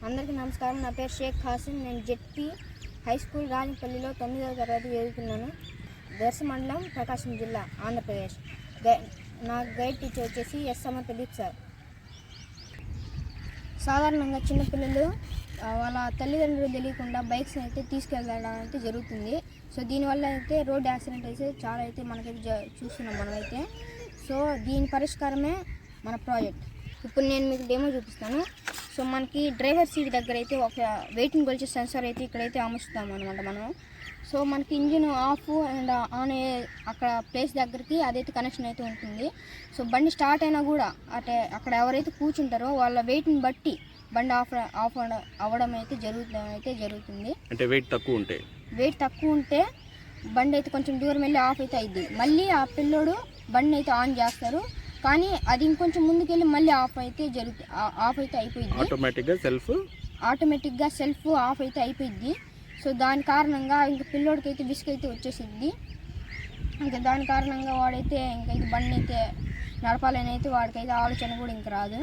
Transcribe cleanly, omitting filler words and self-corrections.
అందరికీ నమస్కారం. నా పేరు షేక్ ఖాసిం. నేను జెడ్పీ హై స్కూల్ రాణిపల్లిలో 9వ తరగతి చదువుతున్నాను. దర్శ మండలం, ప్రకాశం జిల్లా, ఆంధ్రప్రదేశ్. నా గైడ్ టీచర్ వచ్చేసి ఎస్ సమర్ ప్రదీప్ సార్. సాధారణంగా చిన్నపిల్లలు వాళ్ళ తల్లిదండ్రులు తెలియకుండా బైక్స్ అయితే తీసుకెళ్ళడం అయితే జరుగుతుంది. సో దీనివల్ల అయితే రోడ్ యాక్సిడెంట్ అయితే చాలా అయితే మనకైతే చూస్తున్నాం మనమైతే. సో దీని పరిష్కారమే మన ప్రాజెక్ట్. ఇప్పుడు నేను మీకు డెమో చూపిస్తాను. సో మనకి డ్రైవర్ సీట్ దగ్గర అయితే ఒక వెయిట్ని కొలిచే సెన్సార్ అయితే ఇక్కడైతే అమర్చుతాము అనమాట మనం. సో మనకి ఇంజిన్ ఆఫ్ అండ్ ఆన్ అక్కడ ప్లేస్ దగ్గరికి అదైతే కనెక్షన్ అయితే ఉంటుంది. సో బండి స్టార్ట్ అయినా కూడా అక్కడ ఎవరైతే కూర్చుంటారో వాళ్ళ వెయిట్ని బట్టి బండి ఆఫ్ అవ్వడం అయితే జరుగుతుంది. అంటే వెయిట్ తక్కువ ఉంటే బండి అయితే కొంచెం దూరం వెళ్ళి ఆఫ్ అయితే అయింది. మళ్ళీ ఆ పిల్లోడు బండిని అయితే ఆన్ చేస్తారు. కానీ అది ఇంకొంచెం ముందుకెళ్ళి మళ్ళీ ఆఫ్ అయితే అయిపోయింది. ఆటోమేటిక్గా సెల్ఫ్ ఆఫ్ అయితే అయిపోయింది. సో దాని కారణంగా ఇంకా పిల్లోడికి అయితే విసుగు అయితే వచ్చేసింది. ఇంకా దాని కారణంగా వాడైతే ఇంకా బండి అయితే నడపాలని అయితే వాడికైతే ఆలోచన కూడా ఇంకా రాదు.